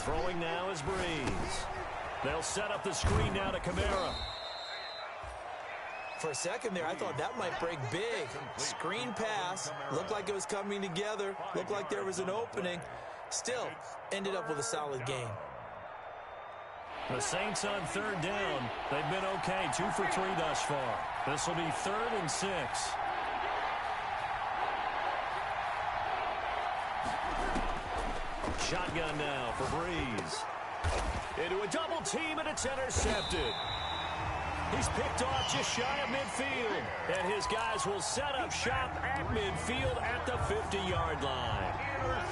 Throwing now is Breeze. They'll set up the screen now to Kamara. For a second there, I thought that might break big. Screen pass. Looked like it was coming together. Looked like there was an opening. Still, ended up with a solid game. The Saints on third down. They've been okay, 2 for 3 thus far. This will be 3rd and 6. Shotgun now for Breeze. Into a double team, and it's intercepted. He's picked off just shy of midfield. And his guys will set up shop at midfield at the 50-yard line.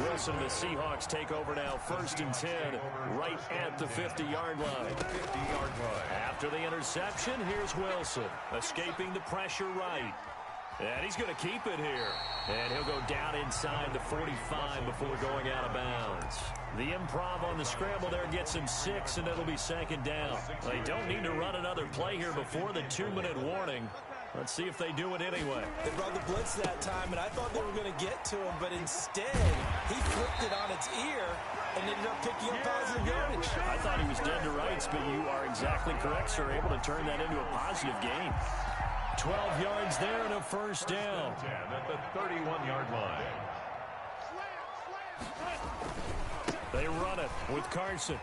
Wilson and the Seahawks take over now, 1st and 10, right at the 50-yard line. After the interception, here's Wilson, escaping the pressure right. And he's going to keep it here. And he'll go down inside the 45 before going out of bounds. The improv on the scramble there gets him 6, and it'll be 2nd down. They don't need to run another play here before the 2-minute warning. Let's see if they do it anyway. They brought the blitz that time, and I thought they were going to get to him, but instead, he flipped it on its ear and ended up picking up positive yardage. I thought he was dead to rights, but you are exactly correct, sir. Able to turn that into a positive gain. 12 yards there and a 1st down. At the 31-yard line. They run it with Carson.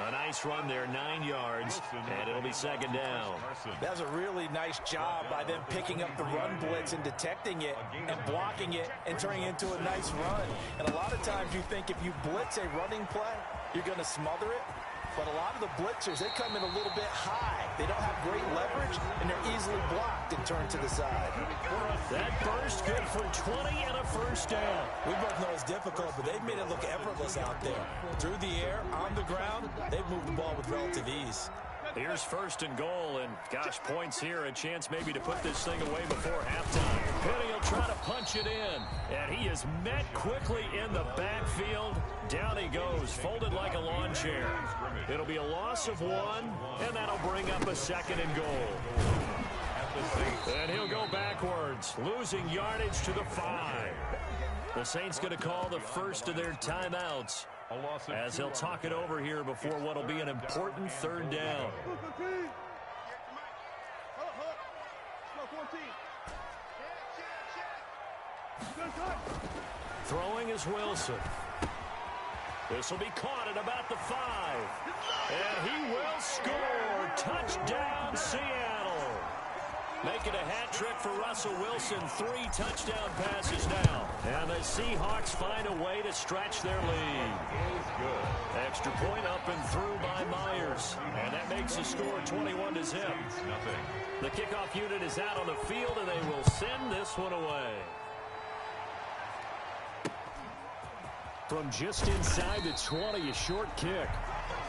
A nice run there, 9 yards, and it'll be 2nd down. That was a really nice job by them picking up the run blitz and detecting it and blocking it and turning it into a nice run. And a lot of times you think if you blitz a running play, you're going to smother it. But a lot of the blitzers, they come in a little bit high. They don't have great leverage, and they're easily blocked and turned to the side. That burst good for 20 and a 1st down. We both know it's difficult, but they've made it look effortless out there. Through the air, on the ground, they've moved the ball with relative ease. Here's 1st and goal, and gosh, points here, a chance maybe to put this thing away before halftime. Penny will try to punch it in, and he is met quickly in the backfield. Down he goes, folded like a lawn chair. It'll be a loss of 1, and that'll bring up a 2nd and goal. And he'll go backwards, losing yardage to the 5. The Saints going to call the first of their timeouts, as he'll talk it over here before what will be an important 3rd down. Throwing is Wilson. This will be caught at about the 5. And he will score. Touchdown, Seattle. Making a hat trick for Russell Wilson. 3 touchdown passes now. And the Seahawks find a way to stretch their lead. Extra point up and through by Myers. And that makes the score 21-0. The kickoff unit is out on the field, and they will send this one away. From just inside the 20, a short kick.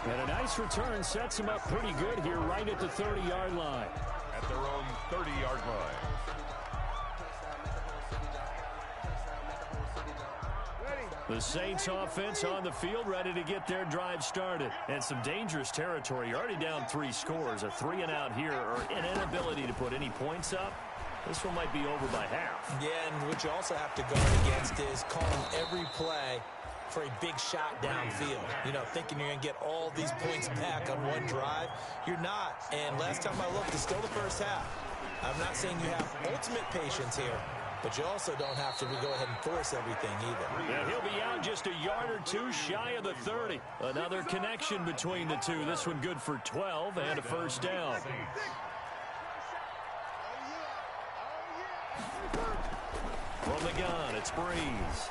And a nice return sets him up pretty good here right at the 30-yard line. At their own 30-yard line. The Saints offense on the field, ready to get their drive started. And some dangerous territory. You're already down 3 scores. A 3-and-out here, or an inability to put any points up. This one might be over by half. Yeah, and what you also have to guard against is calling every play for a big shot downfield. You know, thinking you're going to get all these points back on one drive. You're not. And last time I looked, it's still the first half. I'm not saying you have ultimate patience here, but you also don't have to go ahead and force everything either. And he'll be out just a yard or 2 shy of the 30. Another connection between the two. This one good for 12 and a 1st down. From the gun, it's Breeze.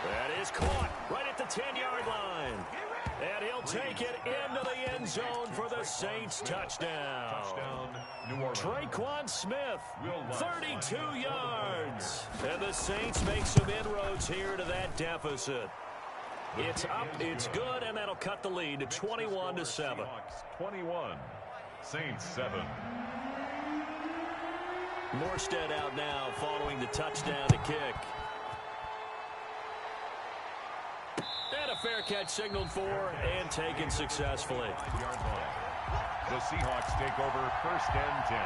That is caught right at the 10-yard line. And he'll take it into the end zone for the Saints touchdown. Traquan Smith, 32 yards. And the Saints make some inroads here to that deficit. It's up, it's good, and that'll cut the lead to 21-7. 21, Saints 7. Morstead out now following the touchdown to kick. And a fair catch signaled for and taken successfully. The Seahawks take over 1st and 10.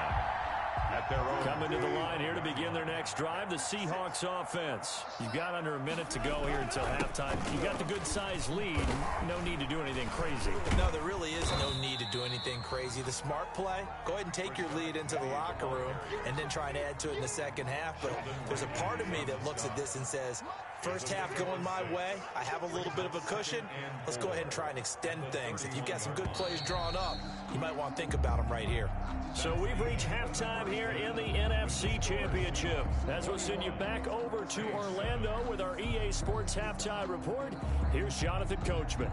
At their own Coming to the line here to begin their next drive, the Seahawks offense. You've got under a minute to go here until halftime. You got the good-sized lead. No need to do anything crazy. No, there really is no need to do anything crazy. The smart play, go ahead and take your lead into the locker room and then try and add to it in the second half. But there's a part of me that looks at this and says, first half going my way, I have a little bit of a cushion. Let's go ahead and try and extend things. If you've got some good plays drawn up, you might want to think about them right here. So we've reached halftime here in the NFC Championship. As we'll send you back over to Orlando with our EA Sports Halftime Report, here's Jonathan Coachman.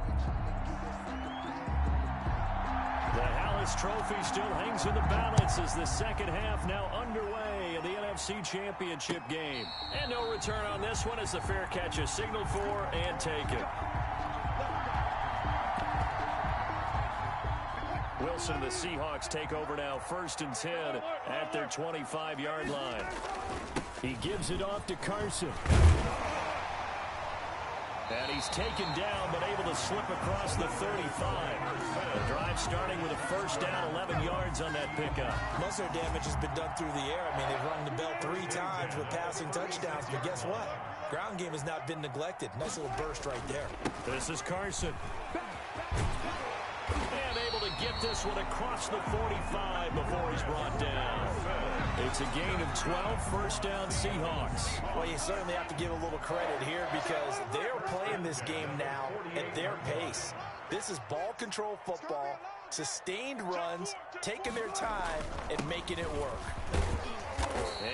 The Hallis Trophy still hangs in the balance as the second half now underway in the NFC Championship game. And no return on this one as the fair catch is signaled for and taken. Wilson, the Seahawks take over now, 1st and 10 at their 25-yard line. He gives it off to Carson. And he's taken down, but able to slip across the 35. The drive starting with a first down, 11 yards on that pickup. Most of their damage has been done through the air. I mean, they've rung the bell 3 times with passing touchdowns, but guess what? Ground game has not been neglected. Nice little burst right there. This is Carson. And able to get this one across the 45 before he's brought down. It's a gain of 12, first down Seahawks. Well, you certainly have to give a little credit here because they're playing this game now at their pace. This is ball control football, sustained runs, taking their time and making it work.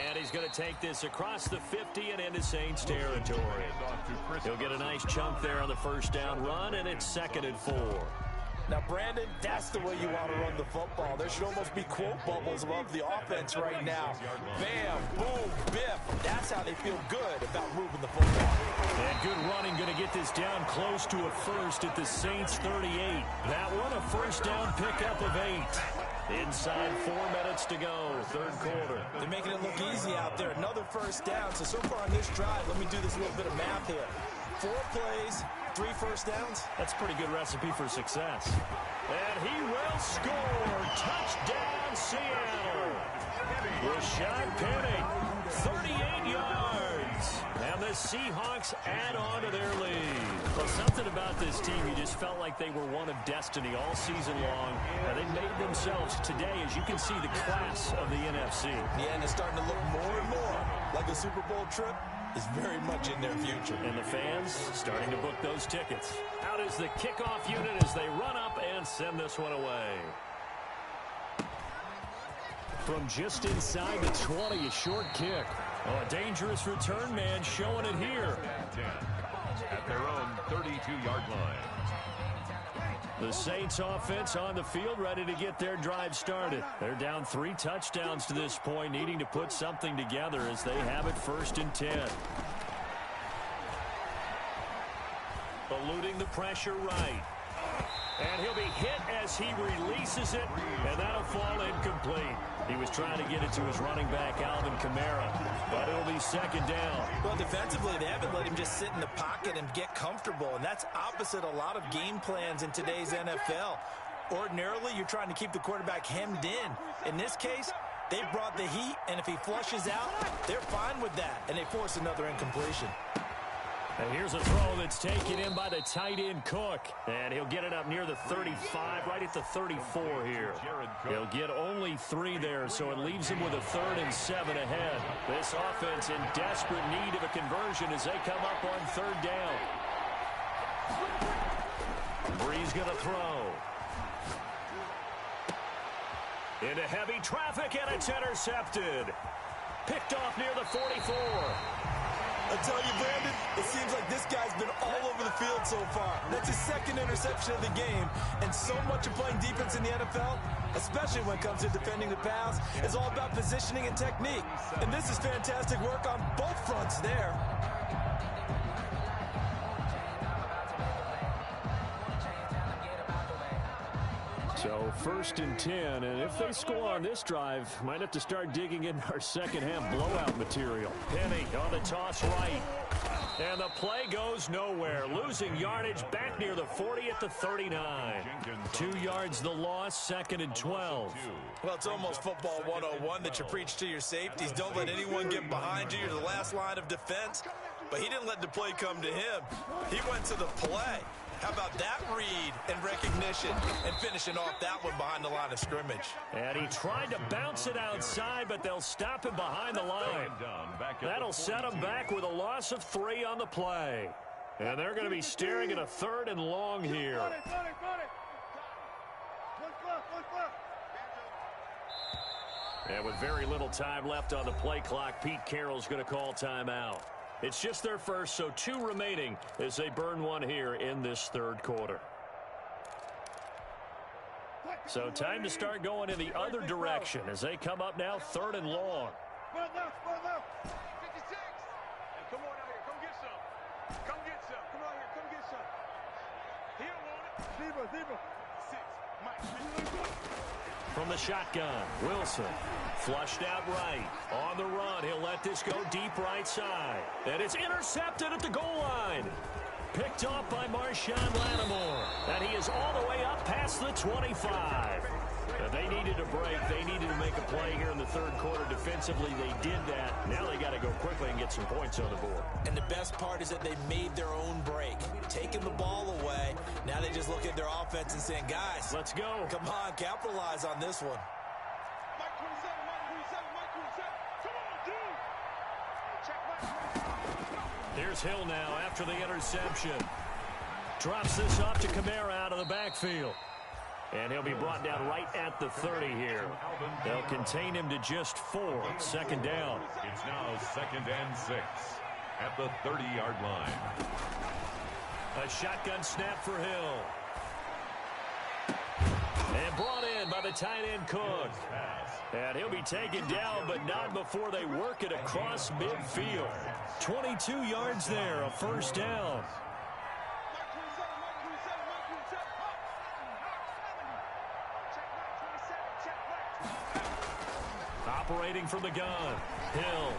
And he's going to take this across the 50 and into Saints territory. He'll get a nice chunk there on the first down run, and it's 2nd and 4. Now, Brandon, that's the way you want to run the football. There should almost be quote bubbles above the offense right now. Bam, boom, biff. That's how they feel good about moving the football. And good running, going to get this down close to a first at the Saints 38. That one a first down pickup of 8. Inside 4 minutes to go, 3rd quarter. They're making it look easy out there. Another first down. So far on this drive, let me do this little bit of math here. 4 plays, 3 first downs. That's a pretty good recipe for success. And he will score. Touchdown, Seattle. Rashad Penny, 38 yards. And the Seahawks add on to their lead. Well, something about this team, you just felt like they were one of destiny all season long. They made themselves today, as you can see, the class of the NFC. Yeah, and it's starting to look more and more like a Super Bowl trip is very much in their future. And the fans starting to book those tickets. Out is the kickoff unit as they run up and send this one away. From just inside the 20, a short kick. Oh, a dangerous return man showing it here. 10 at their own 32-yard line. The Saints offense on the field ready to get their drive started. They're down 3 touchdowns to this point, needing to put something together as they have it 1st and 10. Eluding the pressure right. And he'll be hit as he releases it, and that'll fall incomplete. He was trying to get it to his running back, Alvin Kamara, but it'll be 2nd down. Well, defensively, they haven't let him just sit in the pocket and get comfortable, and that's opposite a lot of game plans in today's NFL. Ordinarily, you're trying to keep the quarterback hemmed in. In this case, they brought the heat, and if he flushes out, they're fine with that, and they force another incompletion. And here's a throw that's taken in by the tight end Cook. And he'll get it up near the 35, right at the 34 here. He'll get only 3 there, so it leaves him with a 3rd and 7 ahead. This offense in desperate need of a conversion as they come up on 3rd down. Bree's going to throw. Into heavy traffic, and it's intercepted. Picked off near the 44. I tell you, Brandon, it seems like this guy's been all over the field so far. That's his 2nd interception of the game. And so much of playing defense in the NFL, especially when it comes to defending the pass, is all about positioning and technique. And this is fantastic work on both fronts there. So 1st and 10, and if they score on this drive, might have to start digging in our second half blowout material. Penny on the toss right. And the play goes nowhere. Losing yardage back near the 40 at the 39. 2 yards the loss, 2nd and 12. Well, it's almost football 101 that you preach to your safeties. Don't let anyone get behind you. You're the last line of defense. But he didn't let the play come to him. He went to the play. How about that read and recognition and finishing off that one behind the line of scrimmage? And he tried to bounce it outside, but they'll stop him behind the line. That'll set him back with a loss of 3 on the play. And they're going to be staring at a 3rd and long here. And with very little time left on the play clock, Pete Carroll's going to call timeout. It's just their first, so 2 remaining as they burn 1 here in this 3rd quarter. So time to start going in the other direction as they come up now 3rd and long. Come on out here. Come get some. Come get some. Come out here. Come get some. He don't want it. Zebra. 6. Mike. From the shotgun, Wilson flushed out right. On the run, he'll let this go deep right side. And it's intercepted at the goal line. Picked off by Marshawn Lattimore. And he is all the way up past the 25. They needed a break. They needed to make a play here in the 3rd quarter defensively. They did that. Now they got to go quickly and get some points on the board. And the best part is that they made their own break. Taking the ball away. Now they just look at their offense and saying, guys, let's go. Come on, capitalize on this one. Mike 27, Mike 27, Mike 27. Come on, dude. Check. Here's Hill now after the interception. Drops this off to Kamara out of the backfield. And he'll be brought down right at the 30 here. They'll contain him to just 4. 2nd down. It's now 2nd and 6 at the 30-yard line. A shotgun snap for Hill. And brought in by the tight end Cook. And he'll be taken down, but not before they work it across midfield. 22 yards there, a 1st down. Operating from the gun, Hill.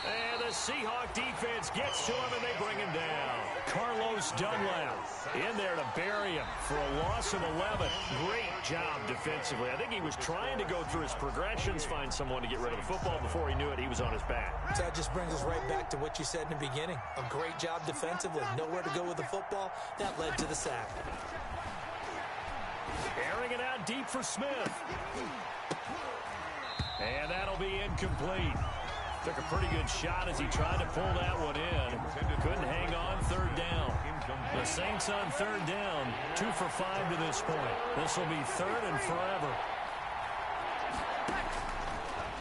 And the Seahawk defense gets to him, and they bring him down. Carlos Dunlap in there to bury him for a loss of 11. Great job defensively. I think he was trying to go through his progressions, find someone to get rid of the football. Before he knew it, he was on his back. So that just brings us right back to what you said in the beginning. A great job defensively. Nowhere to go with the football. That led to the sack. Airing it out deep for Smith. And that'll be incomplete. Took a pretty good shot as he tried to pull that one in. Couldn't hang on. 3rd down. The Saints on 3rd down. 2 for 5 to this point. This will be 3rd and forever.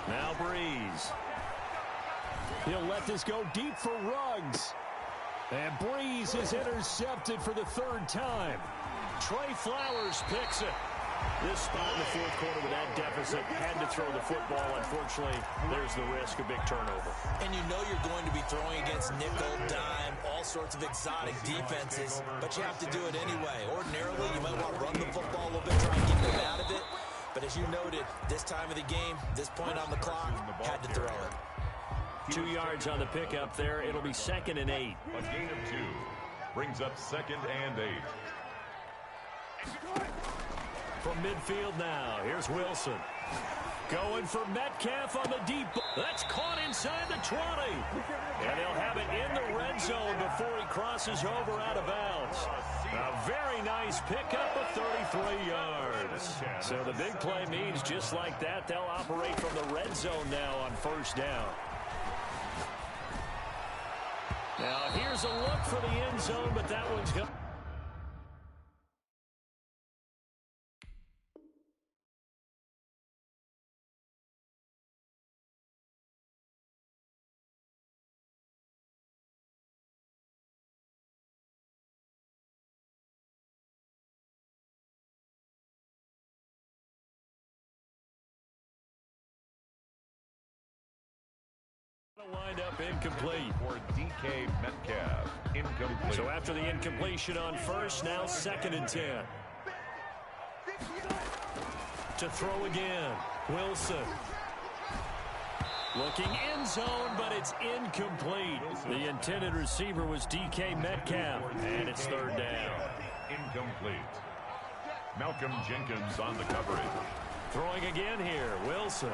Now Breeze. He'll let this go deep for Ruggs. And Breeze is intercepted for the 3rd time. Trey Flowers picks it. This spot in the 4th quarter with that deficit, had to throw the football. Unfortunately, there's the risk of big turnover. And you know you're going to be throwing against nickel, dime, all sorts of exotic defenses, but you have to do it anyway. Ordinarily, you might want to run the football a little bit, try and get them out of it. But as you noted, this time of the game, this point on the clock, had to throw it. 2 yards on the pickup there. It'll be 2nd and 8. A gain of 2 brings up 2nd and 8. From midfield now, here's Wilson. Going for Metcalf on the deep. That's caught inside the 20. And they'll have it in the red zone before he crosses over out of bounds. A very nice pickup of 33 yards. So the big play means just like that, they'll operate from the red zone now on 1st down. Now here's a look for the end zone, but that one's good. Wind up incomplete. For DK Metcalf, incomplete. So after the incompletion on 1st, now 2nd and 10. To throw again, Wilson. Looking end zone, but it's incomplete. The intended receiver was DK Metcalf, and it's third down. Incomplete. Malcolm Jenkins on the coverage. Throwing again here, Wilson.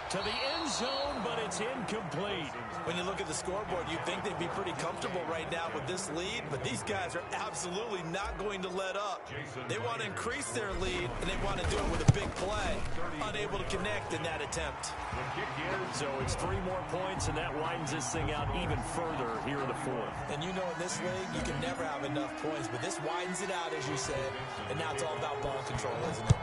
To the end zone, but it's incomplete. When you look at the scoreboard, you'd think they'd be pretty comfortable right now with this lead, but these guys are absolutely not going to let up. They want to increase their lead, and they want to do it with a big play. Unable to connect in that attempt. So it's 3 more points, and that widens this thing out even further here in the fourth. And you know in this league, you can never have enough points, but this widens it out, as you said, and now it's all about ball control, isn't it?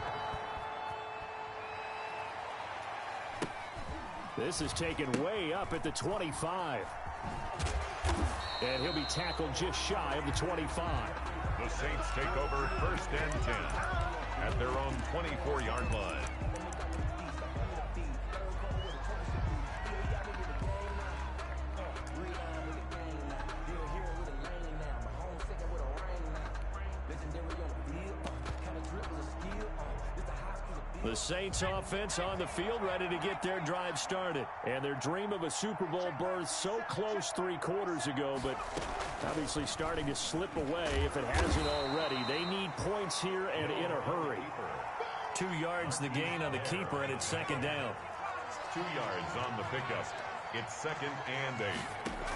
This is taken way up at the 25. And he'll be tackled just shy of the 25. The Saints take over 1st and 10 at their own 24-yard line. The Saints offense on the field, ready to get their drive started. And their dream of a Super Bowl berth so close 3 quarters ago, but obviously starting to slip away if it hasn't already. They need points here and in a hurry. 2 yards the gain on the keeper, and it's second down. 2 yards on the pickup. It's 2nd and 8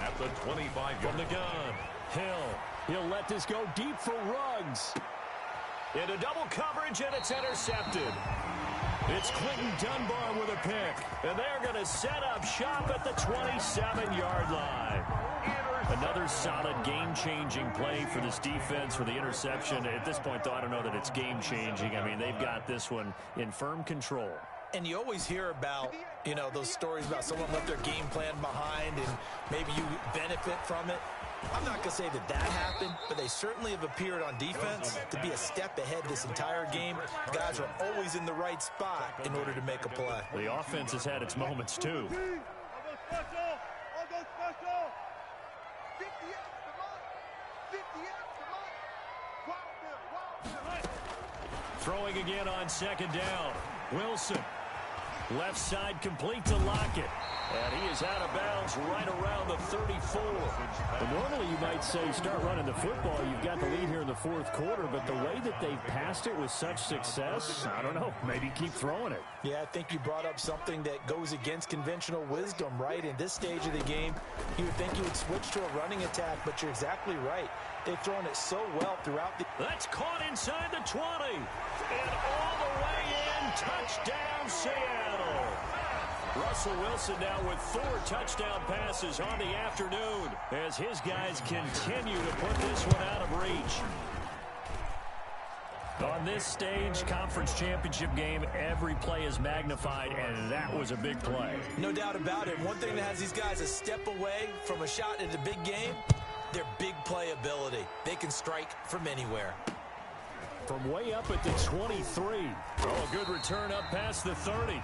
at the 25-yard From the gun, Hill. He'll let this go deep for Ruggs. Into double coverage, and it's intercepted. It's Quentin Dunbar with a pick, and they're going to set up shop at the 27-yard line. Another solid game-changing play for this defense for the interception. At this point, though, I don't know that it's game-changing. I mean, they've got this one in firm control. And you always hear about, you know, those stories about someone left their game plan behind and maybe you benefit from it. I'm not going to say that happened, but they certainly have appeared on defense to be a step ahead this entire game. Guys are always in the right spot in order to make a play. The offense has had its moments, too. Throwing again on second down. Wilson. Left side complete to Lockett. And he is out of bounds right around the 34. And normally you might say start running the football. You've got the lead here in the fourth quarter. But the way that they've passed it with such success, I don't know, maybe keep throwing it. Yeah, I think you brought up something that goes against conventional wisdom, right? In this stage of the game, you would think you would switch to a running attack, but you're exactly right. They've thrown it so well throughout the... That's caught inside the 20. And all the way in, touchdown Seattle. Russell Wilson now with 4 touchdown passes on the afternoon as his guys continue to put this one out of reach. On this stage, conference championship game, every play is magnified, and that was a big play. No doubt about it. One thing that has these guys a step away from a shot at a big game, their big play ability. They can strike from anywhere. From way up at the 23. Oh, a good return up past the 30.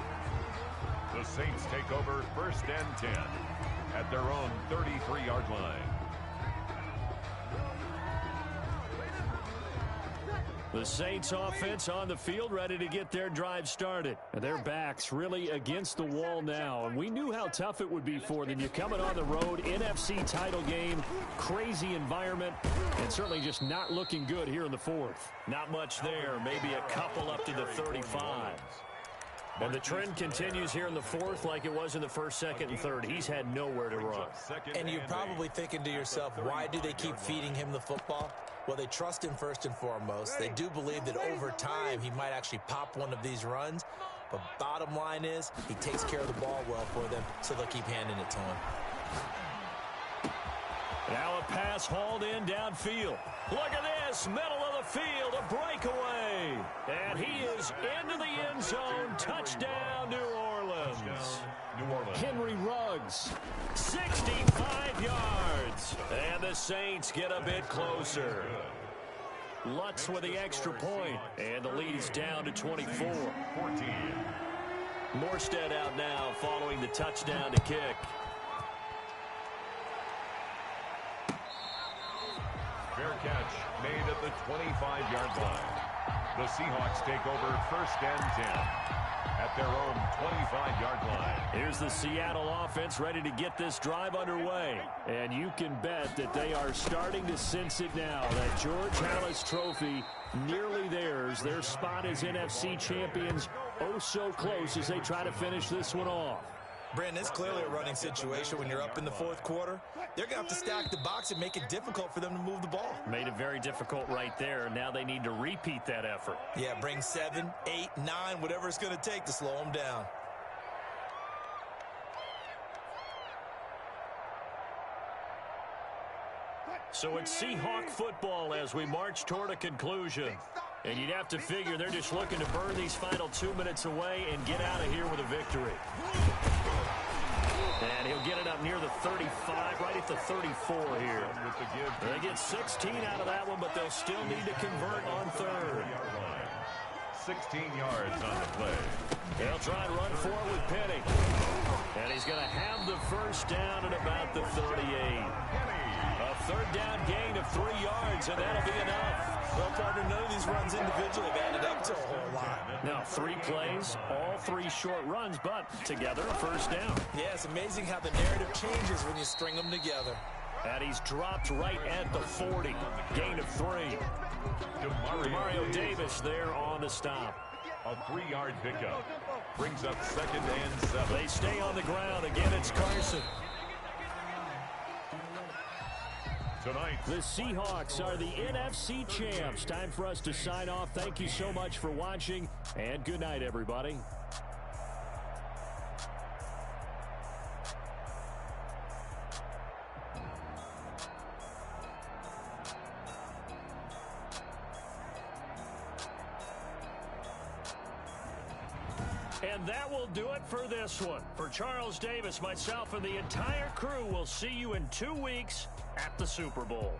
The Saints take over 1st and 10 at their own 33-yard line. The Saints offense on the field ready to get their drive started. And their backs really against the wall now. And we knew how tough it would be for them. You're coming on the road, NFC title game, crazy environment, and certainly just not looking good here in the fourth. Not much there, maybe a couple up to the 35. And the trend continues here in the fourth like it was in the first, second, and third. He's had nowhere to run. And you're probably thinking to yourself, why do they keep feeding him the football? Well, they trust him first and foremost. They do believe that over time he might actually pop one of these runs. But bottom line is he takes care of the ball well for them, so they'll keep handing it to him. Now a pass hauled in downfield. Look at this, middle of the field, a breakaway. And he is into the end zone. Touchdown, New Orleans. Henry Ruggs, 65 yards. And the Saints get a bit closer. Lutz with the extra point. And the lead is down to 24. 14. Morstead out now following the touchdown to kick. Fair catch made at the 25-yard line. The Seahawks take over first and 10 at their own 25-yard line. Here's the Seattle offense ready to get this drive underway. And you can bet that they are starting to sense it now. That George Halas trophy nearly theirs. Their spot as NFC champions oh so close as they try to finish this one off. Brandon, it's clearly a running situation when you're up in the fourth quarter. They're going to have to stack the box and make it difficult for them to move the ball. Made it very difficult right there. Now they need to repeat that effort. Yeah, bring 7, 8, 9, whatever it's going to take to slow them down. So it's Seahawk football as we march toward a conclusion. And you'd have to figure they're just looking to burn these final 2 minutes away and get out of here with a victory. And he'll get it up near the 35, right at the 34 here. They get 16 out of that one, but they'll still need to convert on third. 16 yards on the play. They'll try and run forward with Penny. And he's going to have the first down at about the 38. A third down gain of 3 yards, and that'll be enough. Well, partner, none of these runs individually have added up to a whole lot. Now, 3 plays, all 3 short runs, but together a first down. Yeah, it's amazing how the narrative changes when you string them together. And he's dropped right at the 40. Gain of 3. Demario Davis there on the stop. A 3-yard pickup. Brings up second and 7. They stay on the ground. Again, it's Carson. Tonight, the Seahawks are the NFC champs. Time for us to sign off. Thank you so much for watching, and good night, everybody. And that will do it for this one. For Charles Davis, myself, and the entire crew, we'll see you in 2 weeks at the Super Bowl.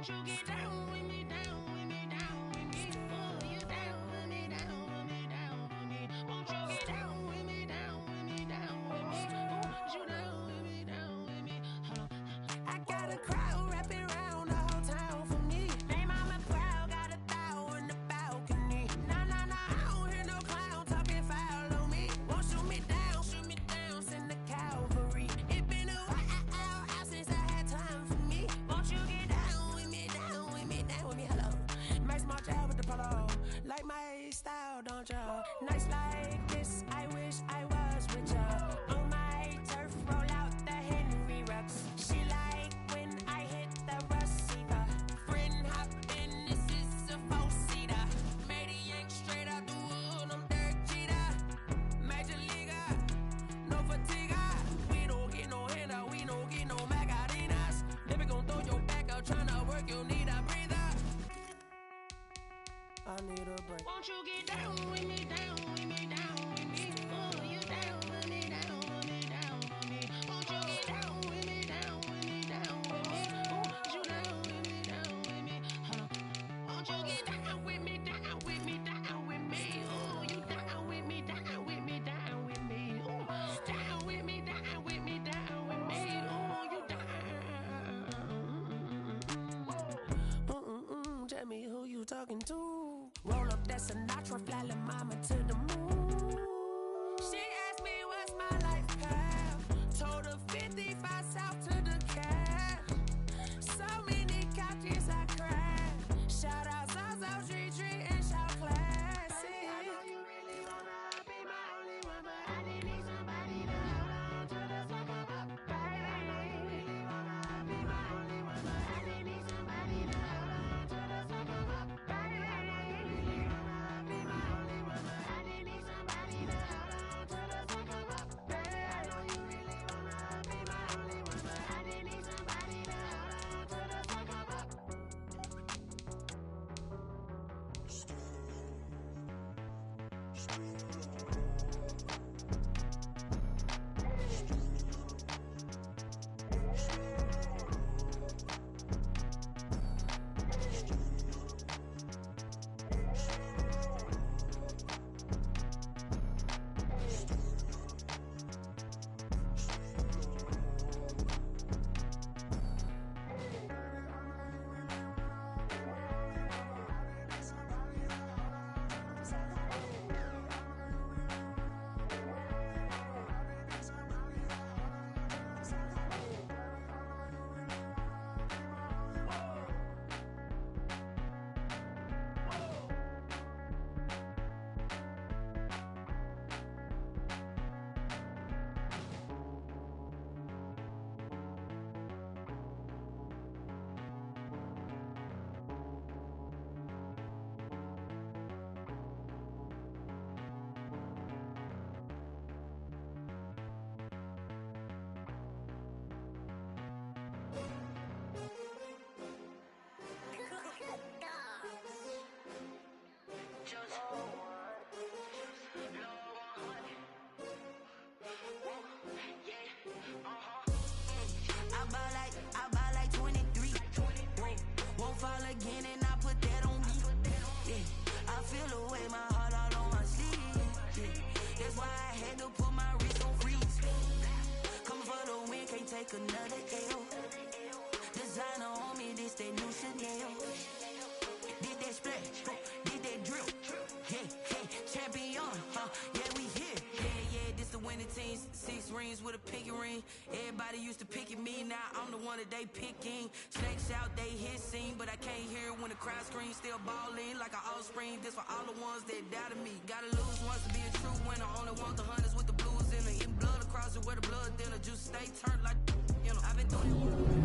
Won't you get down with me, down with me, down with me? Oh, you down with me, down with me, down with me. Won't you get down with me, down with me, down with me? Oh, you down Nights like this, I wish I was with ya. On my turf, roll out the Henry Rux. She like when I hit the receiver. Friend hop in, this is a four-seater. Made a yank straight out the wood, I'm Derek Jeter. Major leaguer, no fatigue. We don't get no handout, we don't get no Macarinas. Never gon' throw your back out, tryna work, you need a breather. I need a break. Won't you get down with me, down with me, down with me? Oh, you down with me, down with me, down with me. Won't you get down with me, down with me, down with me? Oh, you down with me, down with me? Huh? Won't you get down with me, down with me, down with me? Oh, you down with me, down with me, down with me? Oh, down with me, down with me, down with me? Oh, you down? Tell me who you talking to. Roll up that Sinatra, fly la mama to the moon. She asked me what's my life path. Told her 55 south to the cab. So many couches I cried. Shout out South Street Tree and shout classic. I know you really wanna be my only one, but I didn't need somebody to hold on to the sucker up, baby. I know you really wanna be my only one, but I didn't need somebody to hold on to the sucker up, baby. I know you really wanna be my only one, but I didn't need somebody to hold on to the sucker up, baby. I know you really wanna be my only one, but I didn't need somebody to hold on to the sucker up. I buy like 23. Won't fall again and I put that on me. Yeah, I feel the way, my heart all on my sleeve. Yeah, that's why I had to put my wrist on freeze. Coming for the win, can't take another L. Designer on me, this that new Chanel. Did that splash, did that drill. Yeah, champion, yeah, we here. Yeah, this the winning team. 6 rings with a pinky ring. Everybody used to pick at me, now I'm the one that they picking. Snakes out, they hit scene, but I can't hear it when the crowd screams. Still balling like an offspring. This for all the ones that doubted me. Gotta lose once to be a true winner. Only want the hunters with the blues in it. Eating blood across it where the blood dinner. Juice stay turned like, you know, I've been doing it.